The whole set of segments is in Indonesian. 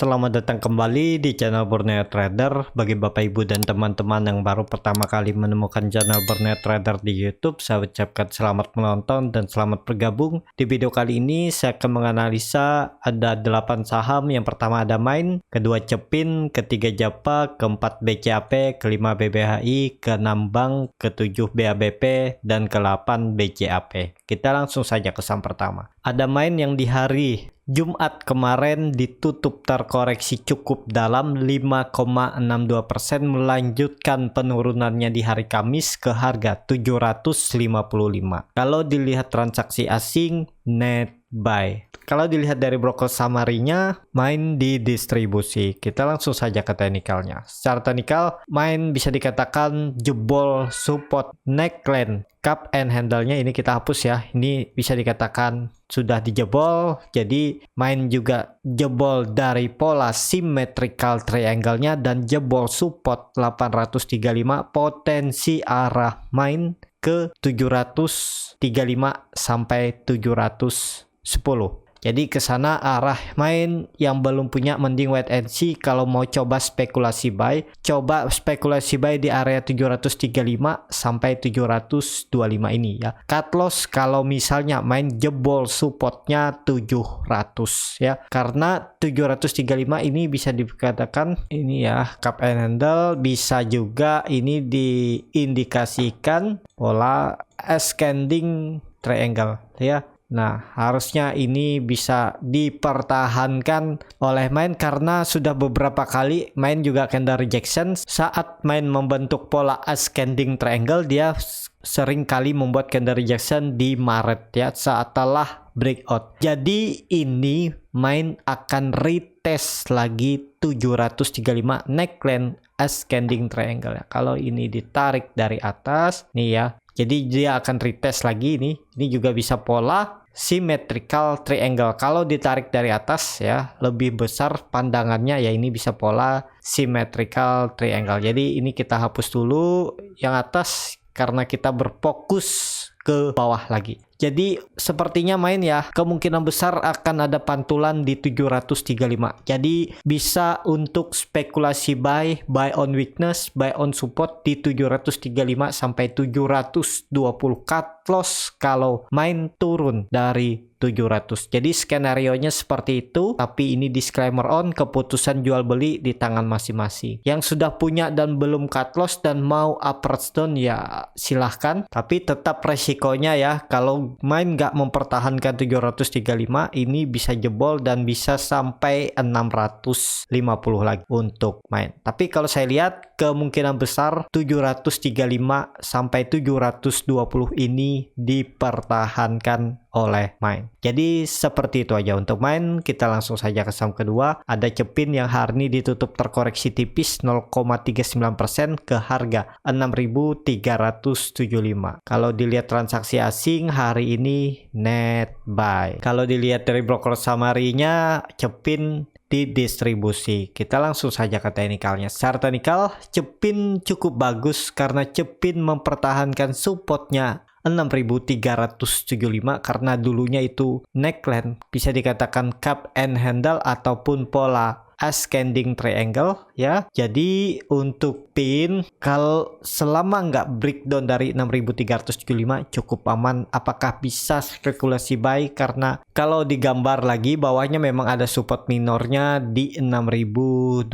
Selamat datang kembali di channel Borneo Trader. Bagi Bapak Ibu dan teman-teman yang baru pertama kali menemukan channel Borneo Trader di YouTube, saya ucapkan selamat menonton dan selamat bergabung. Di video kali ini saya akan menganalisa ada 8 saham. Yang pertama ada Main, kedua Cepin, ketiga Japa, keempat BCAP, kelima BBHI, keenam Bank, ketujuh BABP, dan ke-8 BCAP. Kita langsung saja ke saham pertama. Ada Main yang di hari Jumat kemarin ditutup terkoreksi cukup dalam 5,62%, melanjutkan penurunannya di hari Kamis ke harga 755. Kalau dilihat transaksi asing, net buy. Kalau dilihat dari broker summary-nya, Main di distribusi. Kita langsung saja ke teknikalnya. Secara teknikal, Main bisa dikatakan jebol support neckline. Cup and handle-nya ini kita hapus ya. Ini bisa dikatakan sudah dijebol. Jadi Main juga jebol dari pola symmetrical triangle-nya dan jebol support 835, potensi arah Main ke 735 sampai 710. Jadi ke sana arah Main. Yang belum punya mending wait and see. Kalau mau coba spekulasi buy, coba spekulasi buy di area 735 sampai 725 ini ya. Cut loss kalau misalnya Main jebol supportnya 700 ya. Karena 735 ini bisa dikatakan ini ya cup and handle, bisa juga ini diindikasikan pola ascending triangle ya. Nah, harusnya ini bisa dipertahankan oleh Main karena sudah beberapa kali Main juga candle rejection. Saat Main membentuk pola ascending triangle, dia sering kali membuat candle rejection di Maret ya, setelah breakout. Jadi ini Main akan retest lagi 735 neckline ascending triangle ya. Kalau ini ditarik dari atas nih ya, jadi dia akan retest lagi ini. Ini juga bisa pola symmetrical triangle. Kalau ditarik dari atas ya, lebih besar pandangannya ya, ini bisa pola symmetrical triangle. Jadi ini kita hapus dulu yang atas karena kita berfokus ke bawah lagi. Jadi sepertinya Main ya, kemungkinan besar akan ada pantulan di 735. Jadi bisa untuk spekulasi buy on weakness, buy on support di 735 sampai 720. Cut loss kalau Main turun dari 700. Jadi skenario-nya seperti itu, tapi ini disclaimer on, keputusan jual beli di tangan masing-masing. Yang sudah punya dan belum cut loss dan mau upwards down ya silahkan, tapi tetap resikonya ya, kalau Main nggak mempertahankan 735 ini bisa jebol dan bisa sampai 650 lagi untuk Main. Tapi kalau saya lihat kemungkinan besar 735 sampai 720 ini dipertahankan oleh Main. Jadi seperti itu aja untuk Main. Kita langsung saja ke saham kedua. Ada Cepin yang hari ini ditutup terkoreksi tipis 0,39% ke harga 6.375. Kalau dilihat transaksi asing hari ini net buy. Kalau dilihat dari broker summary-nya, Cepin di distribusi. Kita langsung saja ke teknikalnya. Secara teknikal, Cepin cukup bagus karena Cepin mempertahankan supportnya 6.375 karena dulunya itu neckline, bisa dikatakan cup and handle ataupun pola ascending triangle ya. Jadi untuk pin kalau selama nggak breakdown dari 6.375 cukup aman. Apakah bisa spekulasi buy? Karena kalau digambar lagi bawahnya memang ada support minornya di 6.200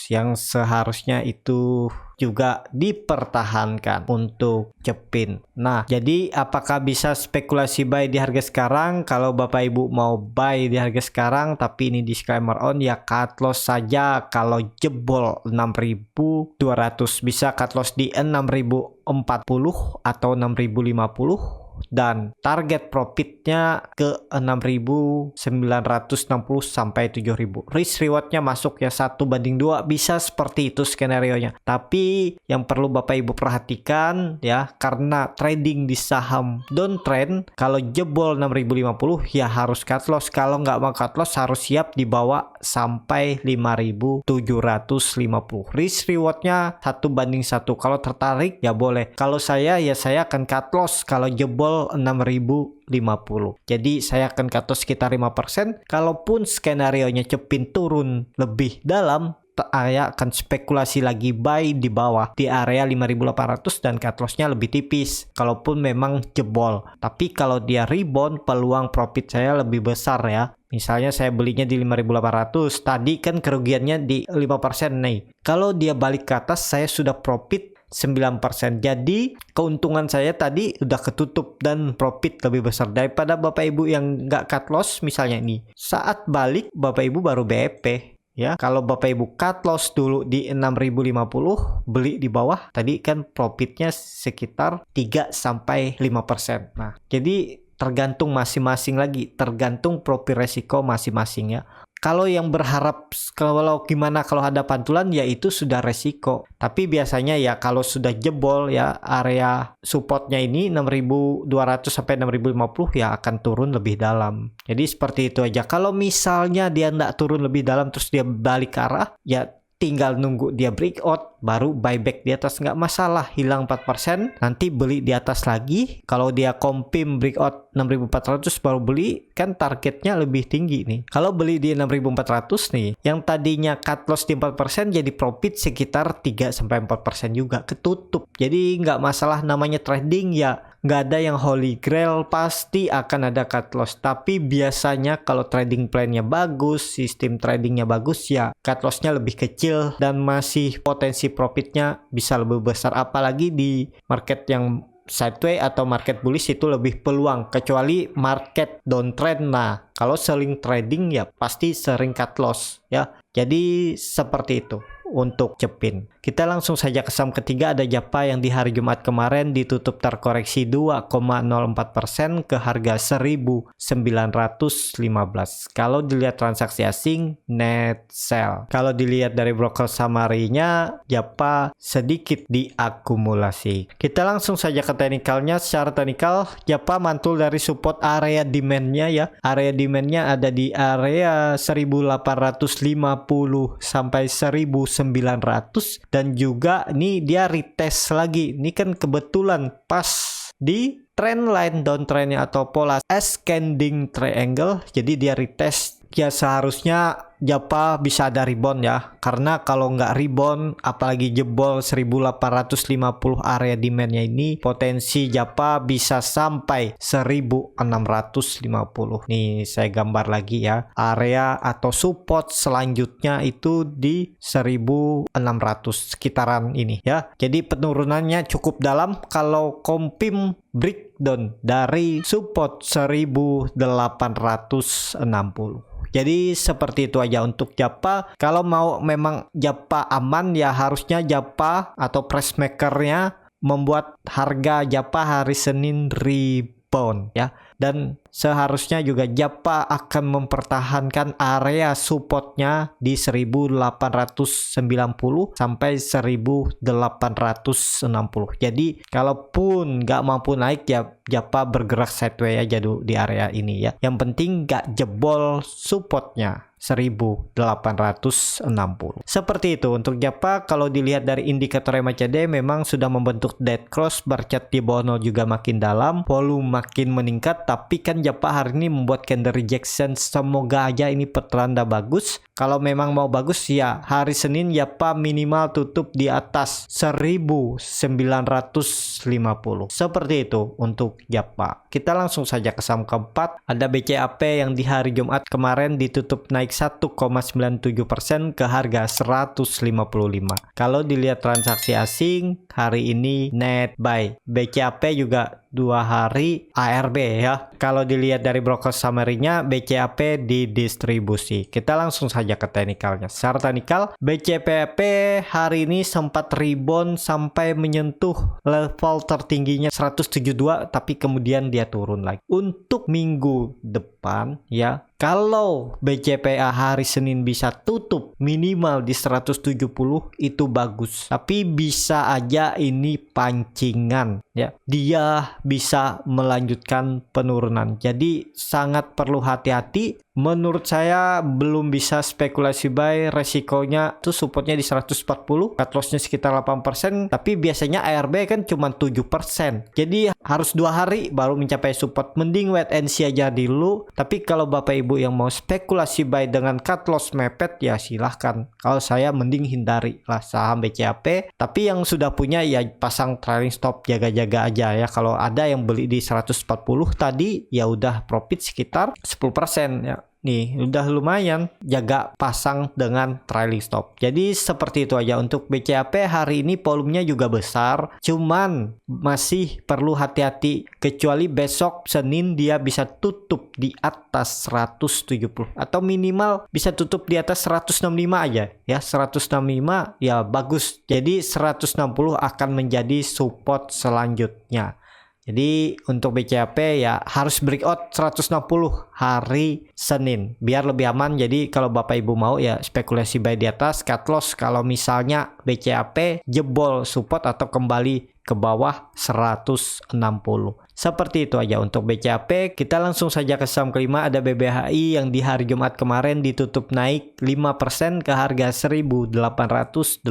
yang seharusnya itu juga dipertahankan untuk Cepin. Nah, jadi apakah bisa spekulasi buy di harga sekarang? Kalau Bapak Ibu mau buy di harga sekarang tapi ini disclaimer on ya, cut loss saja kalau jebol 6.200, bisa cut loss di 6.040 atau 6.050 dan target profitnya ke 6.960 sampai 7.000. Risk rewardnya masuk ya 1:2, bisa seperti itu skenario-nya. Tapi yang perlu Bapak Ibu perhatikan ya, karena trading di saham downtrend, kalau jebol 6.050 ya harus cut loss. Kalau nggak mau cut loss harus siap dibawa sampai 5.750. Risk rewardnya 1:1. Kalau tertarik ya boleh. Kalau saya ya saya akan cut loss kalau jebol jebol 6050. Jadi saya akan cut loss sekitar 5%. Kalaupun skenario-nya Cepin turun lebih dalam, saya akan spekulasi lagi buy di bawah di area 5800 dan cut loss-nya lebih tipis kalaupun memang jebol. Tapi kalau dia rebound, peluang profit saya lebih besar ya. Misalnya saya belinya di 5800, tadi kan kerugiannya di 5% nih. Kalau dia balik ke atas, saya sudah profit 9%. Jadi keuntungan saya tadi udah ketutup dan profit lebih besar daripada Bapak Ibu yang nggak cut loss. Misalnya ini saat balik Bapak Ibu baru BEP ya. Kalau Bapak Ibu cut loss dulu di 6050, beli di bawah, tadi kan profitnya sekitar 3-5%. Nah, jadi tergantung masing-masing lagi, tergantung profil resiko masing-masing ya. Kalau yang berharap kalau gimana kalau ada pantulan, ya itu sudah resiko. Tapi biasanya ya kalau sudah jebol ya area supportnya ini 6200 sampai 6050 ya akan turun lebih dalam. Jadi seperti itu aja. Kalau misalnya dia nggak turun lebih dalam terus dia balik ke arah, ya tinggal nunggu dia breakout baru buyback di atas, nggak masalah. Hilang 4%, nanti beli di atas lagi. Kalau dia confirm breakout 6400 baru beli, kan targetnya lebih tinggi nih. Kalau beli di 6400 nih, yang tadinya cut loss di 4% jadi profit sekitar 3-4% juga ketutup. Jadi nggak masalah, namanya trading ya. Nggak ada yang holy grail, pasti akan ada cut loss. Tapi biasanya kalau trading plan-nya bagus, sistem tradingnya bagus, ya cut loss-nya lebih kecil dan masih potensi profitnya bisa lebih besar. Apalagi di market yang sideways atau market bullish itu lebih peluang, kecuali market downtrend. Nah, kalau sering trading ya pasti sering cut loss ya. Jadi seperti itu untuk Cepin. Kita langsung saja ke saham ketiga, ada Japa yang di hari Jumat kemarin ditutup terkoreksi 2,04% ke harga 1915. Kalau dilihat transaksi asing, net sell. Kalau dilihat dari broker summary-nya, Japa sedikit diakumulasi. Kita langsung saja ke teknikalnya. Secara teknikal, Japa mantul dari support area demand-nya ya. Area demand-nya ada di area 1850 sampai 1900. Dan juga ini dia retest lagi. Ini kan kebetulan pas di trendline downtrendnya atau pola ascending triangle. Jadi dia retest. Ya seharusnya Japa bisa ada rebound ya. Karena kalau nggak rebound, apalagi jebol 1850 area demandnya ini, potensi Japa bisa sampai 1650. Nih saya gambar lagi ya. Area atau support selanjutnya itu di 1600 sekitaran ini ya. Jadi penurunannya cukup dalam. Kalau kompim breakdown dari support 1860. Jadi seperti itu aja untuk Japa. Kalau mau memang Japa aman, ya harusnya Japa atau price makernya membuat harga Japa hari Senin rebound ya. Dan seharusnya juga Japa akan mempertahankan area supportnya di 1890 sampai 1860. Jadi kalaupun nggak mampu naik ya Japa bergerak sideways aja dulu di area ini ya. Yang penting nggak jebol supportnya 1860. Seperti itu untuk Japa. Kalau dilihat dari indikator MACD memang sudah membentuk dead cross, bar chart di bawah 0 juga makin dalam, volume makin meningkat. Tapi kan Japa hari ini membuat candle rejection. Semoga aja ini pertanda bagus. Kalau memang mau bagus ya hari Senin Japa minimal tutup di atas 1950. Seperti itu untuk Japa. Kita langsung saja ke saham keempat. Ada BCAP yang di hari Jumat kemarin ditutup naik 1,97% ke harga 155. Kalau dilihat transaksi asing hari ini net buy. BCAP juga 2 hari ARB ya. Kalau dilihat dari broker summary-nya, BCAP didistribusi. Kita langsung saja ke teknikalnya. Secara teknikal, BCAP hari ini sempat rebound sampai menyentuh level tertingginya 172, tapi kemudian dia turun lagi. Untuk minggu depan ya, kalau BCPA hari Senin bisa tutup minimal di 170 itu bagus. Tapi bisa aja ini pancingan ya. Dia bisa melanjutkan penurunan. Jadi sangat perlu hati-hati menurut saya belum bisa spekulasi buy. Resikonya tuh supportnya di 140, cut lossnya sekitar 8%, tapi biasanya ARB kan cuma 7%. Jadi harus 2 hari baru mencapai support. Mending wait and see aja dulu. Tapi kalau Bapak Ibu yang mau spekulasi buy dengan cut loss mepet ya silahkan. Kalau saya mending hindari lah saham BCAP. Tapi yang sudah punya ya pasang trailing stop, jaga-jaga aja ya. Kalau ada yang beli di 140 tadi ya udah profit sekitar 10% ya. Nih udah lumayan, jaga pasang dengan trailing stop. Jadi seperti itu aja untuk BCAP. Hari ini volumenya juga besar, cuman masih perlu hati-hati, kecuali besok Senin dia bisa tutup di atas 170 atau minimal bisa tutup di atas 165 aja ya. 165 ya bagus. Jadi 160 akan menjadi support selanjutnya. Jadi untuk BCAP ya harus breakout 160 hari Senin biar lebih aman. Jadi kalau Bapak Ibu mau ya spekulasi buy di atas, cut loss kalau misalnya BCAP jebol support atau kembali ke bawah 160. Seperti itu aja untuk BCAP. Kita langsung saja ke saham kelima, ada BBHI yang di hari Jumat kemarin ditutup naik 5% ke harga 1.880.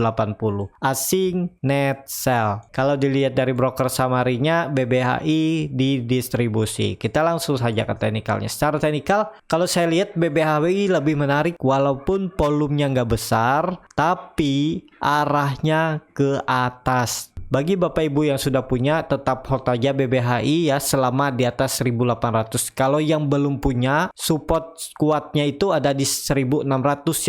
Asing net sell. Kalau dilihat dari broker summary-nya, BBHI didistribusi. Kita langsung saja ke teknikalnya. Secara teknikal, kalau saya lihat BBHI lebih menarik walaupun volumenya nggak besar, tapi arahnya ke atas. Bagi Bapak Ibu yang sudah punya, tetap hold aja BBHI ya selama di atas 1.800. Kalau yang belum punya, support kuatnya itu ada di 1.600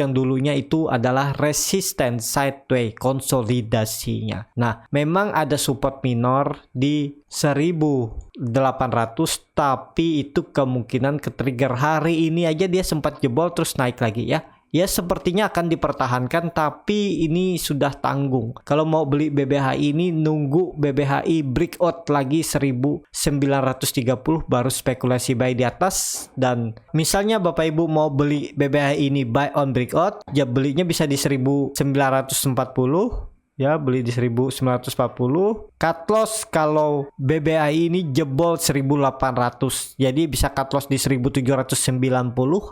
yang dulunya itu adalah resisten sideways konsolidasinya. Nah, memang ada support minor di 1.800, tapi itu kemungkinan ke-trigger. Hari ini aja dia sempat jebol terus naik lagi ya. Ya sepertinya akan dipertahankan, tapi ini sudah tanggung. Kalau mau beli BBHI ini nunggu BBHI breakout lagi 1930 baru spekulasi buy di atas. Dan misalnya Bapak Ibu mau beli BBHI ini buy on breakout, ya belinya bisa di 1940. Ya beli di 1940. Cut loss kalau BBHI ini jebol 1800, jadi bisa cut loss di 1790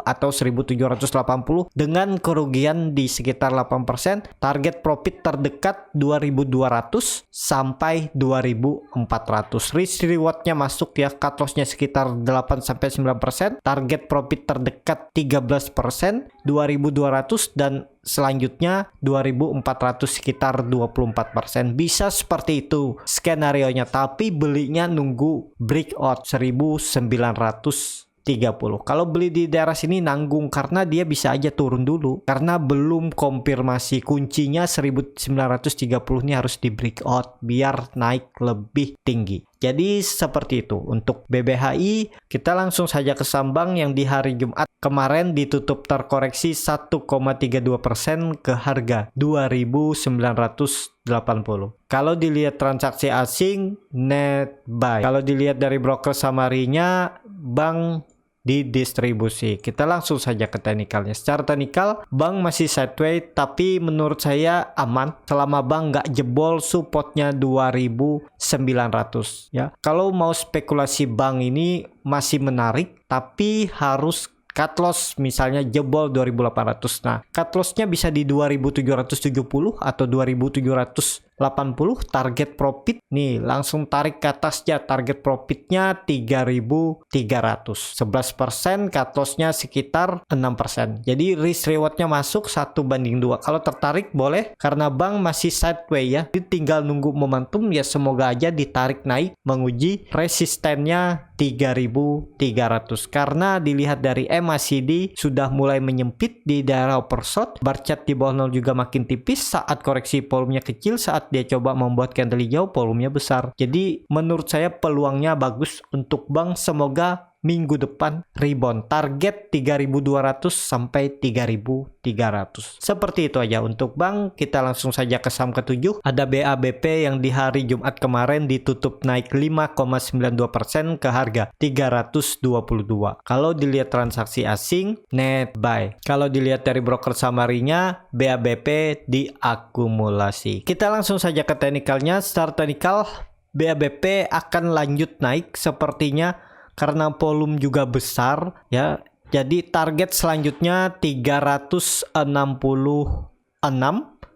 atau 1780 dengan kerugian di sekitar 8%. Target profit terdekat 2200 sampai 2400. Risk rewardnya masuk ya, cut lossnya sekitar 8-9%. Target profit terdekat 13%, 2200, dan selanjutnya 2400 sekitar 24%. Bisa seperti itu skenarionya, tapi belinya nunggu breakout 1930. Kalau beli di daerah sini nanggung karena dia bisa aja turun dulu karena belum konfirmasi. Kuncinya 1930 ini harus di breakout biar naik lebih tinggi. Jadi seperti itu untuk BBHI. Kita langsung saja ke Sambang yang di hari Jumat kemarin ditutup terkoreksi 1,32% ke harga 2.980. Kalau dilihat transaksi asing net buy. Kalau dilihat dari broker summary-nya, bank didistribusi. Kita langsung saja ke teknikalnya. Secara teknikal, bank masih sideways, tapi menurut saya aman selama bank nggak jebol supportnya 2.900 ya. Kalau mau spekulasi bank ini masih menarik, tapi harus cut loss misalnya jebol 2.800. Nah, cut lossnya bisa di 2.770 atau 2.780. Target profit nih langsung tarik ke atasnya, target profitnya 3.300. 11%, cut lossnya sekitar 6%. Jadi risk rewardnya masuk 1:2. Kalau tertarik boleh karena bank masih sideways ya. Jadi tinggal nunggu momentum ya, semoga aja ditarik naik menguji resistennya 3.300. Karena dilihat dari MACD sudah mulai menyempit di daerah oversold. Bar chart di bawah 0 juga makin tipis saat koreksi volumenya kecil, saat dia coba membuat candle hijau volumenya besar. Jadi menurut saya peluangnya bagus untuk bank. Semoga minggu depan rebound. Target 3.200 sampai 3.300. Seperti itu aja untuk bank. Kita langsung saja ke saham ketujuh. Ada BABP yang di hari Jumat kemarin ditutup naik 5,92% ke harga 322. Kalau dilihat transaksi asing net buy. Kalau dilihat dari broker summary-nya, BABP diakumulasi. Kita langsung saja ke teknikalnya. Secara teknikal BABP akan lanjut naik sepertinya karena volume juga besar ya. Jadi target selanjutnya 366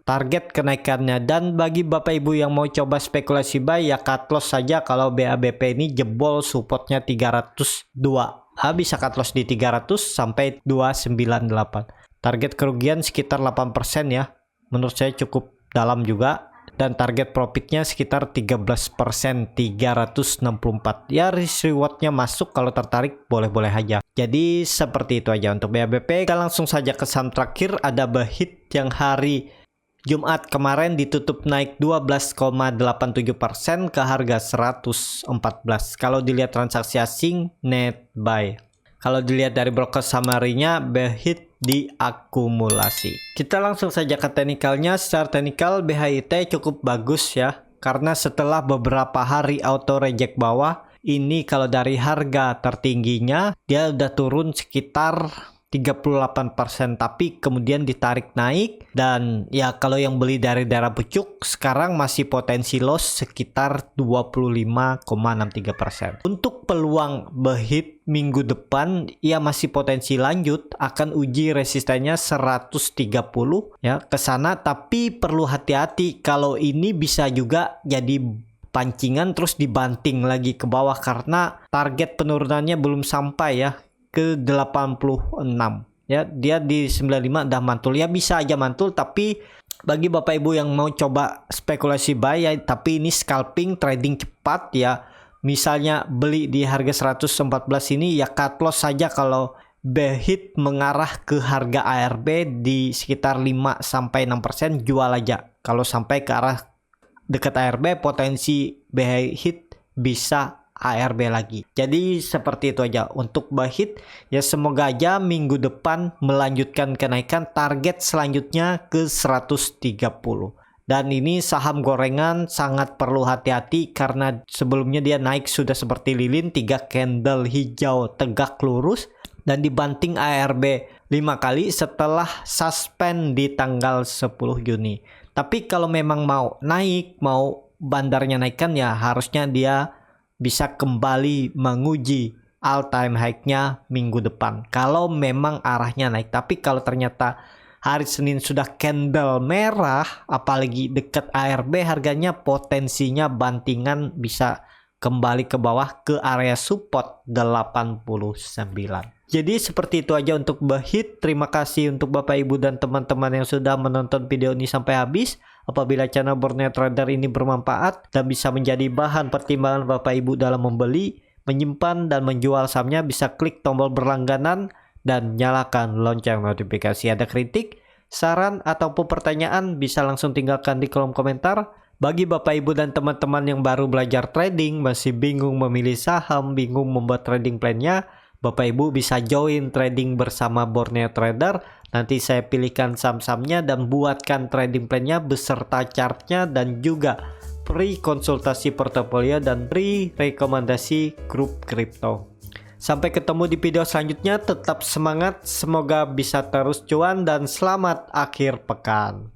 target kenaikannya. Dan bagi Bapak Ibu yang mau coba spekulasi buy ya cut loss saja kalau BABP ini jebol supportnya 302. Bisa cut loss di 300 sampai 298. Target kerugian sekitar 8% ya. Menurut saya cukup dalam juga. Dan target profitnya sekitar 13%, 364. Ya risk rewardnya masuk, kalau tertarik boleh-boleh aja. Jadi seperti itu aja untuk BABP. Kita langsung saja ke saham terakhir, ada Bahit yang hari Jumat kemarin ditutup naik 12,87% ke harga 114. Kalau dilihat transaksi asing net buy. Kalau dilihat dari broker summary-nya, Bahit diakumulasi. Kita langsung saja ke teknikalnya. Secara teknikal BHIT cukup bagus ya, karena setelah beberapa hari auto reject bawah, ini kalau dari harga tertingginya dia udah turun sekitar 38%, tapi kemudian ditarik naik. Dan ya kalau yang beli dari daerah pucuk sekarang masih potensi loss sekitar 25,63%. Untuk peluang Bahit minggu depan ya masih potensi lanjut, akan uji resistennya 130 ya ke sana, tapi perlu hati-hati kalau ini bisa juga jadi pancingan terus dibanting lagi ke bawah karena target penurunannya belum sampai ya ke 86 ya, dia di 95 udah mantul ya, bisa aja mantul. Tapi bagi Bapak Ibu yang mau coba spekulasi buy ya, tapi ini scalping trading cepat ya, misalnya beli di harga 114 ini ya cut loss saja kalau Bahit mengarah ke harga ARB di sekitar 5-6%, jual aja. Kalau sampai ke arah dekat ARB potensi Bahit bisa ARB lagi. Jadi seperti itu aja untuk Bahit ya, semoga aja minggu depan melanjutkan kenaikan, target selanjutnya ke 130. Dan ini saham gorengan sangat perlu hati-hati karena sebelumnya dia naik sudah seperti lilin, 3 candle hijau tegak lurus dan dibanting ARB 5 kali setelah suspend di tanggal 10 Juni. Tapi kalau memang mau naik, mau bandarnya naikkan ya harusnya dia bisa kembali menguji all time high-nya minggu depan kalau memang arahnya naik. Tapi kalau ternyata hari Senin sudah candle merah apalagi dekat ARB, harganya potensinya bantingan bisa kembali ke bawah ke area support 89. Jadi seperti itu aja untuk Bahit. Terima kasih untuk Bapak Ibu dan teman-teman yang sudah menonton video ini sampai habis. Apabila channel Borneo Trader ini bermanfaat dan bisa menjadi bahan pertimbangan Bapak Ibu dalam membeli, menyimpan, dan menjual sahamnya, bisa klik tombol berlangganan dan nyalakan lonceng notifikasi. Ada kritik, saran, ataupun pertanyaan bisa langsung tinggalkan di kolom komentar. Bagi Bapak Ibu dan teman-teman yang baru belajar trading, masih bingung memilih saham, bingung membuat trading plan-nya, Bapak Ibu bisa join trading bersama Borneo Trader. Nanti saya pilihkan saham-sahamnya dan buatkan trading plan-nya beserta chartnya dan juga free konsultasi portofolio dan free rekomendasi grup kripto. Sampai ketemu di video selanjutnya, tetap semangat, semoga bisa terus cuan dan selamat akhir pekan.